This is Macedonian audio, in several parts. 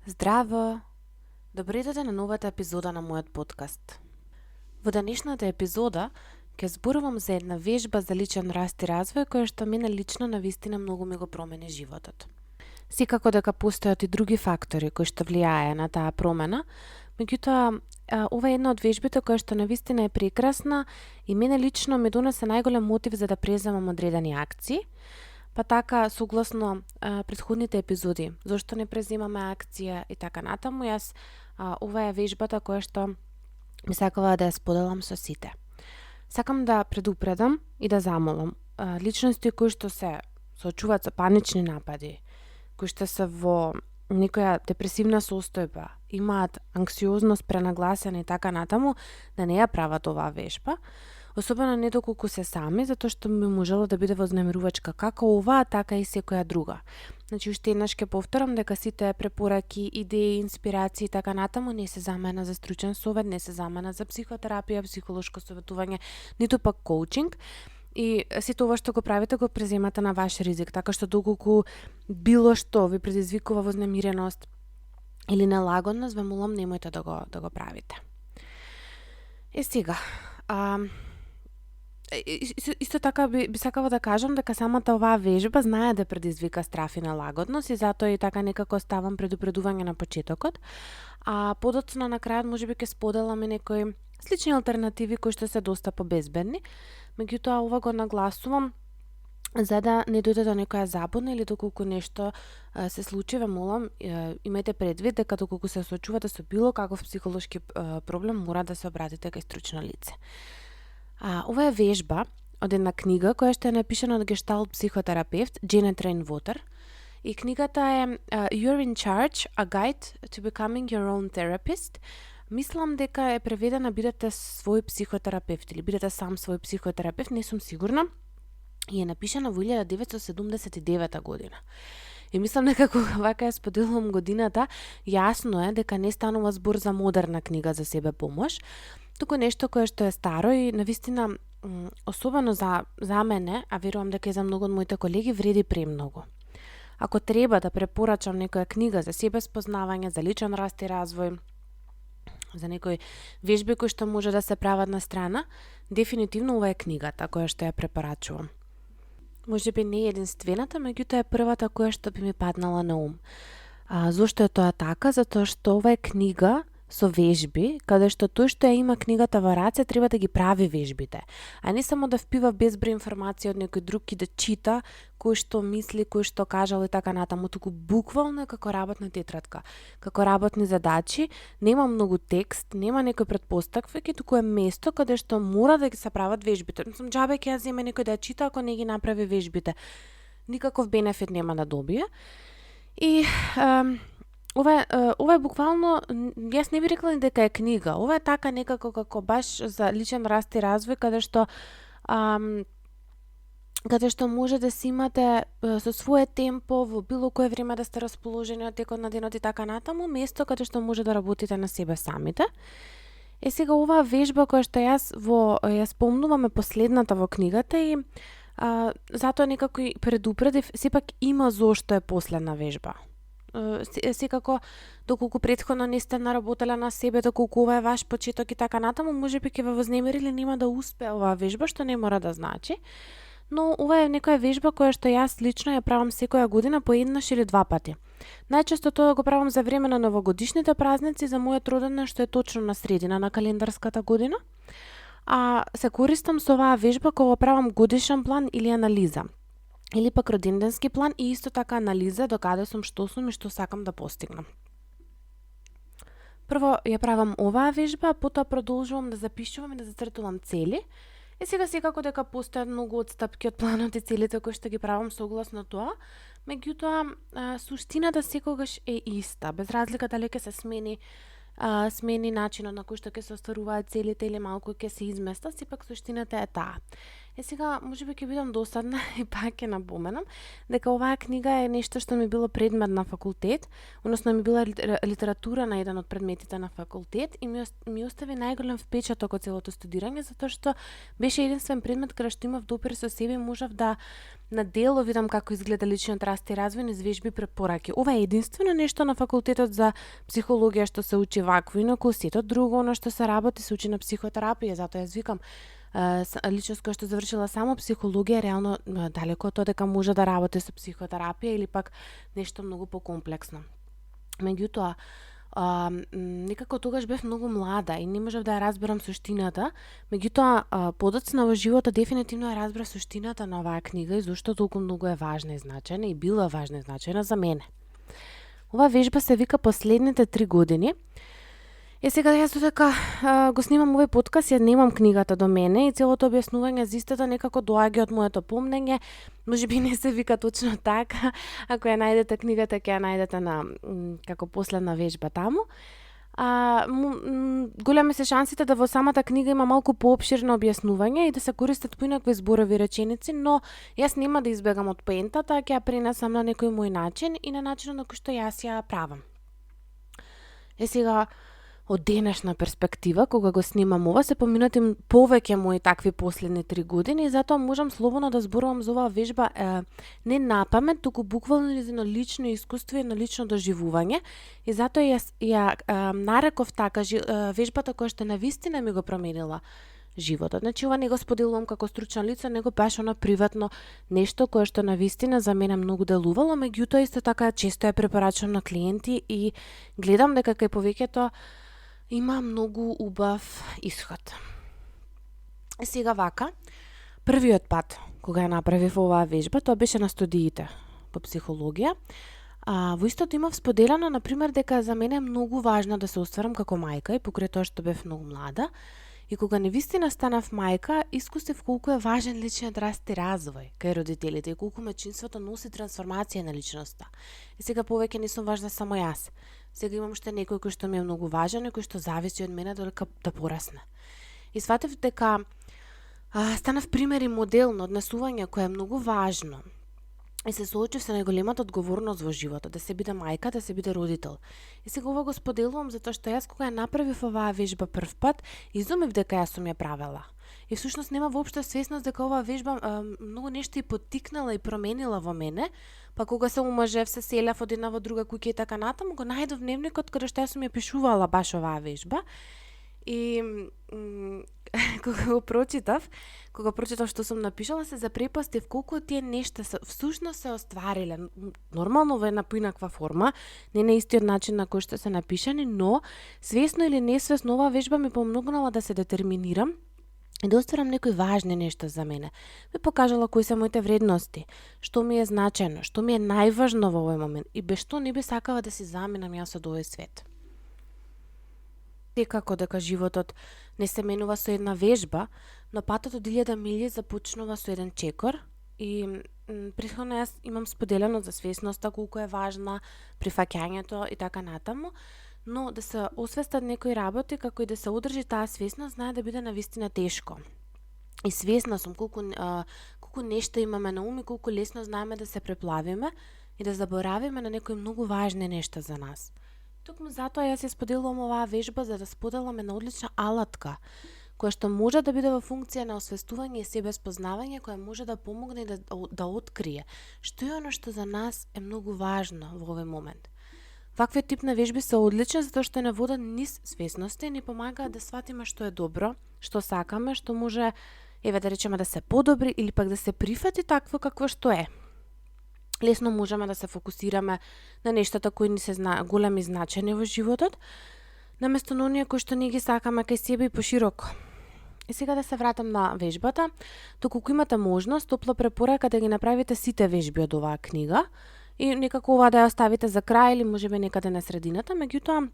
Здраво! Добре дојде на новата епизода на мојот подкаст. Во денешната епизода ќе зборувам за една вежба за личен раст и развој која што мене лично навистина многу ми го промени животот. Секако дека постојат и други фактори кои што влијае на таа промена, меѓутоа ова е една од вежбите која што навистина е прекрасна и мене лично ми донесе најголем мотив за да преземам одредени акции. Па така, согласно претходните епизоди, зошто не преземаме акција и така натаму, ова е вежбата која што ми сакала да ја споделам со сите. Сакам да предупредам и да замолам личности кои што се соочуваат со панични напади, кои што се во некоја депресивна состојба, имаат анксиозност пренагласена и така натаму, да не ја прават оваа вежба. Особено не доколку се сами, затоа што би можело да биде вознемирувачка како оваа, така и секоја друга. Значи, уште еднаш ќе повторам дека сите препораки, идеи, инспирации и така натаму не се замена за стручен совет, не се замена за психотерапија, психолошко советување, ниту пак коучинг. И сето ова што го правите го преземате на ваш ризик, така што доколку било што ви предизвикува вознемиреност или нелагодност, ве молам немојте да го правите. Сега, исто така би сакала да кажам дека самата оваа вежба знае да предизвика страф и нелагодност и затоа и така некако ставам предупредување на почетокот. А подоцна на крајот можеби ќе споделам и некои слични алтернативи кои што се доста побезбедни. Меѓутоа ова го нагласувам за да не дојде до некоја забуна или доколку нешто се случи, ве молам, имајте предвид дека доколку се соочувате со било каков психолошки проблем, мора да се обратите кај стручно лице. Ова е вежба од една книга која што е напишана од гешталт психотерапевт Janet Rain Water и книгата е You're in Charge, a guide to becoming your own therapist. Мислам дека е преведена бидете свој психотерапевт или бидете сам свој психотерапевт, не сум сигурна, и е напишана во 1979 година. И мислам дека кога вака ја споделувам годината, јасно е дека не станува збор за модерна книга за себе помош, туку нешто кое што е старо и навистина, особено за мене, а верувам дека и за многу од моите колеги, вреди премногу. Ако треба да препорачам некоја книга за себе спознавање, за личен раст и развој, за некои вежби кои што може да се прават на страна, дефинитивно ова е книгата која што ја препорачувам. Можеби не е единствената, меѓутоа е првата која што би ми паднала на ум. Зошто е тоа така? Затоа што ова е книга со вежби, каде што тој што ја има книгата во раце треба да ги прави вежбите, а не само да впива безброј информација од некој друг и да чита кој што мисли, кој што кажал и така натаму, туку буквално како работна тетрадка, како работни задачи, нема многу текст, нема некој претпоставки, туку е место каде што мора да ги се прават вежбите. Мислам, џабе ќе ја земе некој да ја чита ако не ги направи вежбите. Никаков бенефит нема да добие. И ова е буквално, јас не би рекла ни дека е книга, ова е така некако како баш за личен раст и развој, каде што може да си имате со свое темпо, во било кое време да сте расположени од текот на денот и така натаму, место каде што може да работите на себе самите. Сега оваа вежба која што ја спомнуваме последната во книгата и затоа некако и предупредив, сепак има зошто е последна вежба. Секако, доколку претходно не сте наработеле на себе, доколку ова е ваш почеток и така натаму, можеби ќе ве вознемири или нема да успее оваа вежба, што не мора да значи. Но ова е некоја вежба која што јас лично ја правам секоја година по еднаш или два пати. Најчесто тоа го правам за време на новогодишните празници за мојот роденден што е точно на средина на календарската година. Се користам со оваа вежба кога правам годишен план или анализа. Или пак роденденски план и исто така анализа до каде сум, што сум и што сакам да постигнам. Прво ја правам оваа вежба, потоа продолжувам да запишувам и да зацртувам цели. И сега секако дека постојат многу отстапки од планот и целите кои што ги правам согласно тоа, меѓутоа суштината секогаш е иста, без разлика дали ќе се смени начинот на кој што ќе се остваруваат целите или малку ќе се изместа, сепак суштината е таа. Сега, можеби ќе бидам досадна и пак ќе напоменам дека оваа книга е нешто што ми било предмет на факултет, односно ми била литература на еден од предметите на факултет и ми остави најголем впечаток од целото студирање, затоа што беше единствен предмет каде што имав допир со себе и можев да на дело видам како изгледа личниот раст и развој низ вежби и препораки. Ова е единствено нешто на факултетот за психологија што се учи вакво, инаку сето друго на што се работи се учи на психотерапија, затоа јас викам личност која што завршила само психологија, реално далеко од тоа дека може да работи со психотерапија или пак нешто многу покомплексно. Меѓутоа, некако тогаш бев многу млада и не можев да ја разберам суштината, меѓутоа подоцна во животот дефинитивно ја разбрав суштината на оваа книга и зошто толку многу е важна и значајна и била важна и значајна за мене. Оваа вежба се вика Последните 3 години. Сега јас додека го снимам овој подкаст, ја немам книгата до мене и целото објаснување за истата некако доаѓа од моето помнење. Можеби не се вика точно така, ако ја најдете книгата ќе ја најдете на како последна вежба таму. Големи се шансите да во самата книга има малку поопширно објаснување и да се користат поинакви зборови реченици, но јас нема да избегам од поентата, ќе ја пренесам на некој мој начин и на начинот на кој што јас ја правам. Сега од денешна перспектива, кога го снимам ова, се поминати повеќе мои такви последни 3 години и затоа можам слободно да зборувам за оваа вежба не на памет, туку буквално низ лично искуство и на лично доживување и затоа јас ја нареков така вежбата која што навистина ми го променила животот. Значи ова не го споделувам како стручно лице, него баш оно приватно нешто кое што навистина за мене многу делувало, меѓутоа исто така често ја препорачувам на клиенти и гледам дека кај повеќето има многу убав исход. Сега вака, првиот пат кога ја направив оваа вежба, тоа беше на студиите по психологија. Во истото имав споделено, например, дека за мене е многу важно да се остварам како мајка и покрај тоа што бев многу млада. И кога невистина станав мајка, искусив колку е важен личниот раст и развој кај родителите и колку мајчинството носи трансформација на личноста. И сега повеќе не сум важна само јас. Сега имам уште некој кој што ми е многу важен и кој што зависи од мене додека да порасне. И сватив дека станав пример и модел на однесување кое е многу важно. И се соочив со најголемата одговорност во животот, да се биде мајка, да се биде родител. И сега ова го споделувам затоа што јас кога ја направив оваа вежба прв пат, изумив дека јас сум ја правела. И всушност нема воопшто свесност дека оваа вежба многу нешто и поттикнала и променила во мене, па кога се омажев, се селев од една во друга куќа и така натаму, го најдов дневникот каде што јас сум ја пишувала баш оваа вежба. И кога прочитав што сум напишала, се запрепастив колку тие нешта всушност се оствариле. Нормално во една поинаква форма, не на истиот начин на кој што се напишани, но свесно или несвесно оваа вежба ми помогнала да се детерминирам и да остварам некои важни нешта за мене. Ми покажала кои се моите вредности, што ми е значајно, што ми е најважно во овој момент и без што не би сакала да си заминам јас од овој свет. Секако дека животот не се менува со една вежба, но патот од 1000 милји започнува со еден чекор и претходно јас имам споделено за свесноста колку е важна, прифаќањето и така натаму, но да се освестат некои работи како и да се одржи таа свесност знае да биде навистина тешко. И свесна сум колку нешта имаме на ум и колку лесно знаеме да се преплавиме и да заборавиме на некои многу важни нешта за нас. Токму затоа јас ја споделувам оваа вежба за да споделам една одлична алатка која што може да биде во функција на освестување и себеспознавање, која може да помогне и да открие што е оно што за нас е многу важно во овој момент. Ваквиот тип на вежби се одлични затоа што не водат низ свесноста и ни помагаат да сватиме што е добро, што сакаме, што може да речеме да се подобри или пак да се прифати такво какво што е. Лесно можеме да се фокусираме на нештата кои ни се големи значајни во животот, наместо на оние кои што не ги сакаме кај себе и пошироко. И сега да се вратам на вежбата, доколку имате можност, топла препорака да ги направите сите вежби од оваа книга и некако ова да ја оставите за крај или можеби некаде на средината, меѓутоа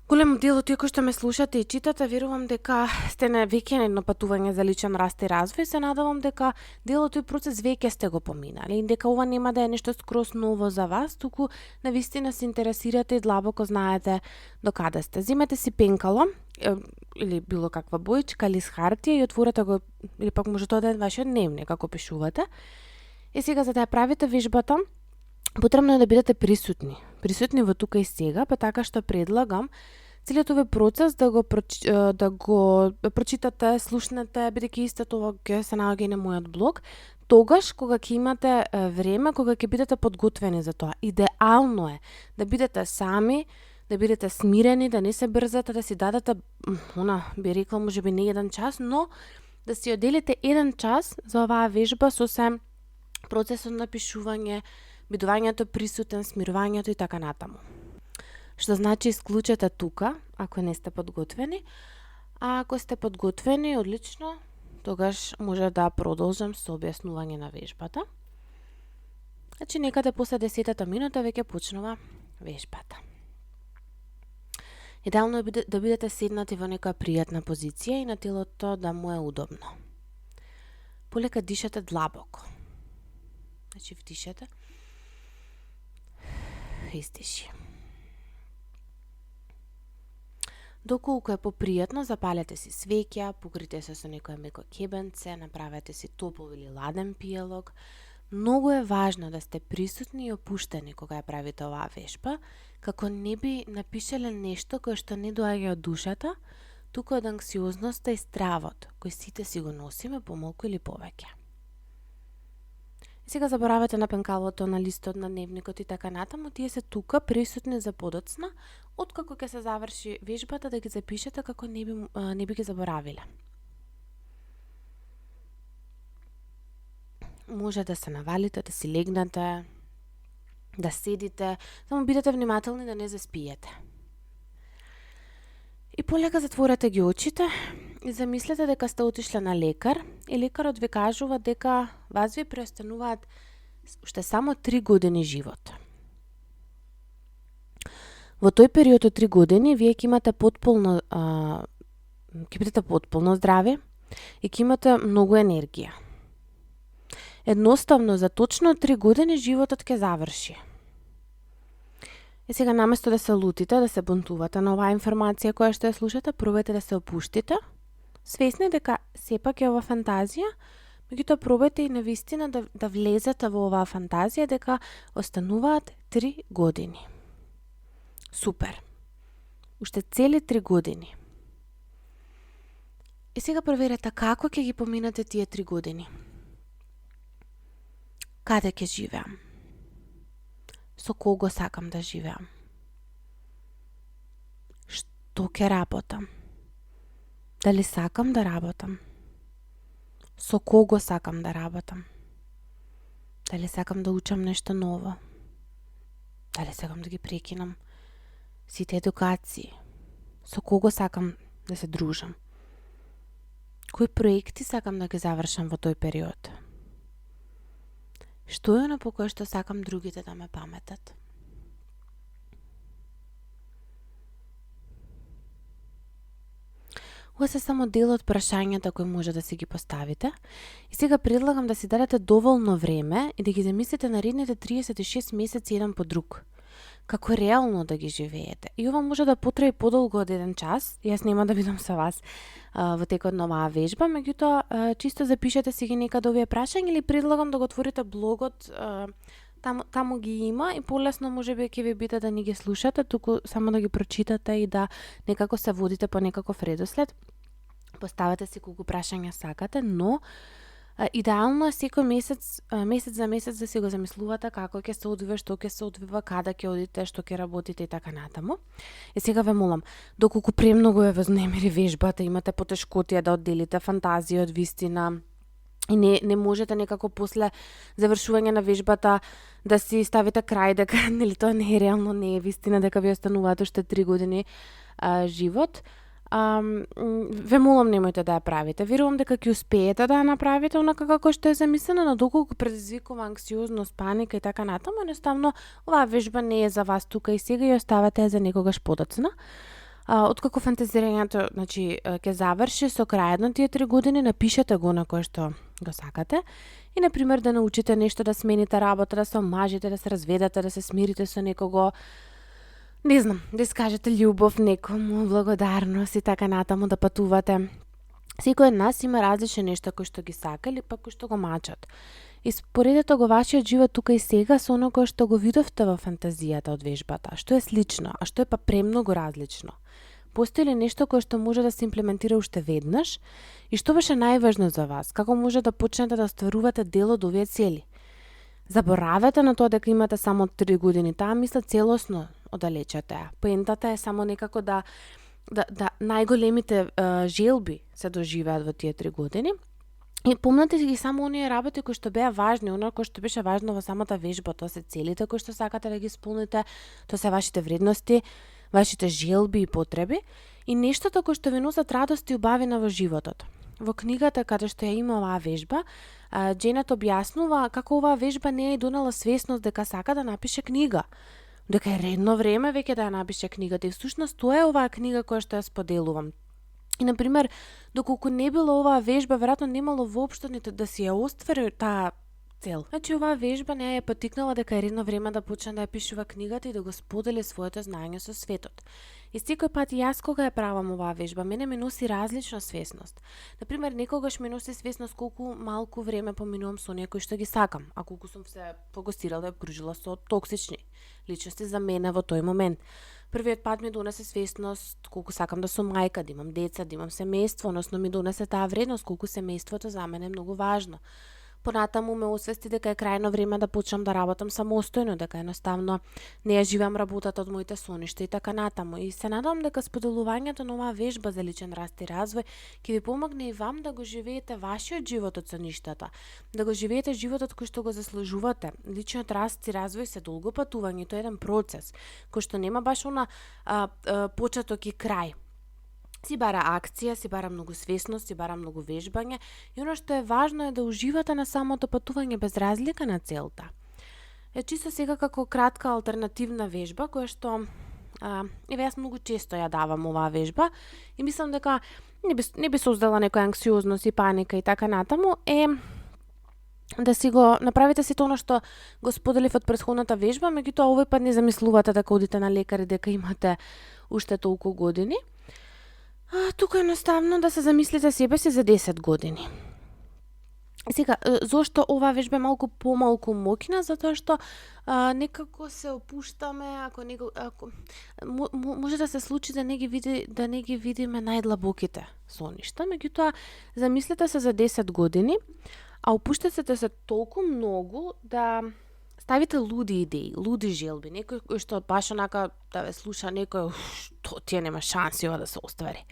голем дел од тие кои што ме слушате и читате, верувам дека сте на веќе на едно патување за личен раст и развој, се надевам дека дел од тој процес веќе сте го поминали и дека ова нема да е нешто скроз ново за вас, туку навистина се интересирате и длабоко знаете до каде сте. Земете си пенкало, или било каква боичка, лист хартија и отворете го, или пак може тоа да е вашиот дневник ако пишувате. И сега за да ја правите вежбата, потребно е да бидете присутни. Присутни во тука и сега, па така што предлагам целиот овој процес да го прочитате, слушнете, бидејќи исто тоа ќе се наоѓа и на мојот блог, тогаш кога ќе имате време, кога ќе бидете подготвени за тоа. Идеално е да бидете сами, да бидете смирени, да не се брзате, да си дадете, би рекла можеби не 1 час, но да си оделите 1 час за оваа вежба со се процесот на пишување, бидувањето присутен, смирувањето и така натаму. Што значи исклучете тука, ако не сте подготвени, а ако сте подготвени, одлично, тогаш може да продолжам со објаснување на вежбата. Значи некаде после 10-та минута веќе почнува вежбата. Идеално е да бидете седнати во некоја пријатна позиција и на телото да му е удобно. Полека дишате длабоко. Значи вдишете, издиши. Доколку е попријатно, запалете си свеќа, покрите се со некој меко кебенце, направете си топол или ладен пијалок. Многу е важно да сте присутни и опуштени кога ја правите оваа вежба, како не би напишале нешто кое што не доаѓа од душата, туку од анксиозноста и стравот, кој сите си го носиме помалку или повеќе. И сега заборавате на пенкалото, на листот, на дневникот и така натаму, тие се тука присутни за подоцна, откако ќе се заврши вежбата да ги запишете како не би ги заборавиле. Може да се навалите, да си легнете, да седите, само бидете внимателни да не заспиете. И полека затворете ги очите и замислете дека сте отишле на лекар и лекарот ви кажува дека вас ви преостануваат уште само 3 години живот. Во тој период од 3 години вие ќе имате ќе бидете потполно здрави и ќе имате многу енергија. Едноставно за точно 3 години животот ќе заврши. И сега наместо да се лутите, да се бунтувате на оваа информација која што ја слушате, пробајте да се опуштите, свесни дека сепак е ова фантазија, меѓутоа пробајте и навистина да влезете во оваа фантазија дека остануваат 3 години. Супер. Уште цели 3 години. И сега проверете како ќе ги поминате тие 3 години. Каде ќе живеам? Со кого сакам да живеам? Што ќе работам? Дали сакам да работам? Со кого сакам да работам? Дали сакам да учам нешто ново? Дали сакам да ги прекинам сите едукации? Со кого сакам да се дружам? Кои проекти сакам да ги завршам во тој период? Што е оно по кое што сакам другите да ме паметат? Ова се само дел од прашањата кои може да си ги поставите. И сега предлагам да си дадете доволно време и да ги замислите наредните 36 месеци еден по друг. Како реално да ги живеете. И ова може да потрае подолго од 1 час. Јас нема да бидам со вас во текот на оваа вежба, меѓутоа чисто запишете си ги некаде овие прашања или предлагам да го отворите блогот, таму ги има и полесно можеби ќе ви биде да не ги слушате, туку само да ги прочитате и да некако се водите по некаков редослед. Поставете си колку прашања сакате, но идеално е секој месец за месец да си го замислувате како ќе се одвива, што ќе се одвива, каде ќе одите, што ќе работите и така натаму. И сега ве молам, доколку премногу е вознемири вежбата, имате потешкотија да одделите фантазија од вистина и не можете некако после завршување на вежбата да си ставите крај дека нели тоа не е реално, не е вистина дека ви остануваат уште 3 години живот. Ве молам немојте да ја правите. Верувам дека ќе успеете да ја направите онака како што е замислено, но доколку предизвикува анксиозност, паника и така натаму, едноставно оваа вежба не е за вас тука и сега ја оставате за некогаш подоцна. Откако фантазирањето, значи, ќе заврши со крајот на тие 3 години, напишете го на кое што го сакате и на пример да научите нешто, да смените работа, да се омажите, да се разведете, да се смирите со некого, Не знам, да искажете љубов некому, благодарност и така натаму да патувате. Секој од нас има различни нешта кои што ги сака или пак кои што го мачат. И споредете го вашиот живот тука и сега со оно кое што го видовте во фантазијата од вежбата. Што е слично, а што е па премногу различно? Постои ли нешто кое што може да се имплементира уште веднаш? И што беше најважно за вас? Како може да почнете да остварувате дел од овие цели? Заборавете на тоа дека имате само 3 години. Таа мисла целосно оддалечете. Поентата е само некако да најголемите желби се доживеат во тие 3 години. И помнете ги само оние работи кои што беа важни, оно кои што беше важно во самата вежба, тоа се целите кои што сакате да ги исполните, тоа се вашите вредности, вашите желби и потреби и нештото кои што ви носат радост и убавина во животот. Во книгата каде што ја има оваа вежба, Дженет објаснува како оваа вежба не е донела свесност дека сака да напише книга, дека е редно време веќе да ја напише книгата и всушност тоа е оваа книга која што ја споделувам. И, например, доколку не било оваа вежба, веројатно немало воопшто нито да си ја оствари таа цел. Значи, оваа вежба не ја потикнала дека е редно време да почне да ја пишува книгата и да го сподели своето знаење со светот. И секој пат јас кога ја правам оваа вежба, мене ме носи различна свесност. Например, некогаш ме носи свесност колку малку време поминувам со оние кои што ги сакам, а колку сум се фокусирала и обкружила со токсични личности за мене во тој момент. Првиот пат ми донесе свесност колку сакам да сум мајка, да имам деца, да имам семејство, односно ми донесе таа вредност колку семејството за мене е многу важно. Понатаму ме освести дека е крајно време да почнам да работам самостојно, дека едноставно не ја живеам работата од моите соништа и така натаму. И се надевам дека споделувањето на оваа вежба за личен раст и развој ќе ви помогне и вам да го живеете вашиот живот од соништата, да го живеете животот кој што го заслужувате. Личниот раст и развој се долго патување, тоа е еден процес кој што нема баш она почеток и крај. Си бара акција, си бара многу свесност, си бара многу вежбање и оно што е важно е да уживате на самото патување без разлика на целта. Чисто сега како кратка алтернативна вежба која што јас многу често ја давам оваа вежба и мислам дека не би создала некоја анксиозност и паника и така натаму да си го направите сето оно што го споделив од претходната вежба, меѓутоа овој пат не замислувате дека одите на лекар и дека имате уште толку години. Тука едноставно да се замислите себе си за 10 години. Сега, зошто оваа вежба е малку помалку моќна? Затоа што некако се опуштаме, ако може да се случи да не ги видиме најдлабоките соништа, меѓутоа замислете се за 10 години, а опуштете се толку многу да ставите луди идеи, луди желби, некој кој што баш онака да ве слуша некој, што тие нема шанси ова да се оствари.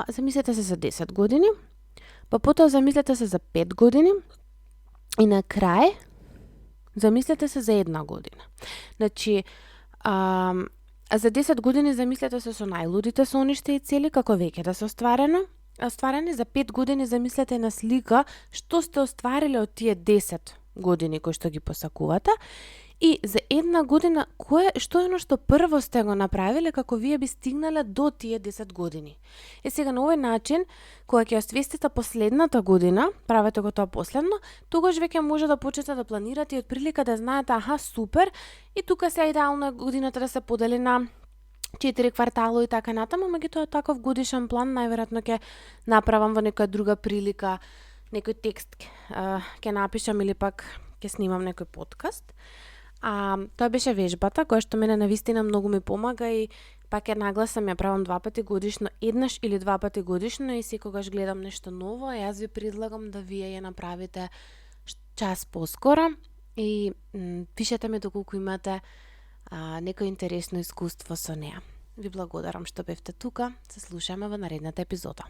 Замислете се за 10 години, па потоа замислете се за 5 години и на крај замислете се за 1 година. Значи, за 10 години замислете се со најлудите соништа и цели како веќе да се остварени, за 5 години замислете на слика што сте оствариле од тие 10 години кои што ги посакувате и за 1 година што е оно што прво сте го направиле како вие би стигнале до тие 10 години. Сега на овој начин, кога ќе освестите последната година, правете го тоа последно, тогаш веќе може да почнете да планирате и од прилика да знаете, супер, и тука се идеално годината да се подели на 4 квартало и така натаму, меѓутоа таков годишен план најверојатно ќе направам во некоја друга прилика, некој текст ќе напишам или пак ќе снимам некој подкаст. Тоа беше вежбата која што мене навистина многу ми помага и пак ја нагласам, ја правам 2 пати годишно, еднаш или 2 пати годишно и секогаш гледам нешто ново, јас ви предлагам да вие ја направите час поскоро и пишете ми доколку имате некој интересно искуство со неа. Ви благодарам што бевте тука, се слушаме во наредната епизода.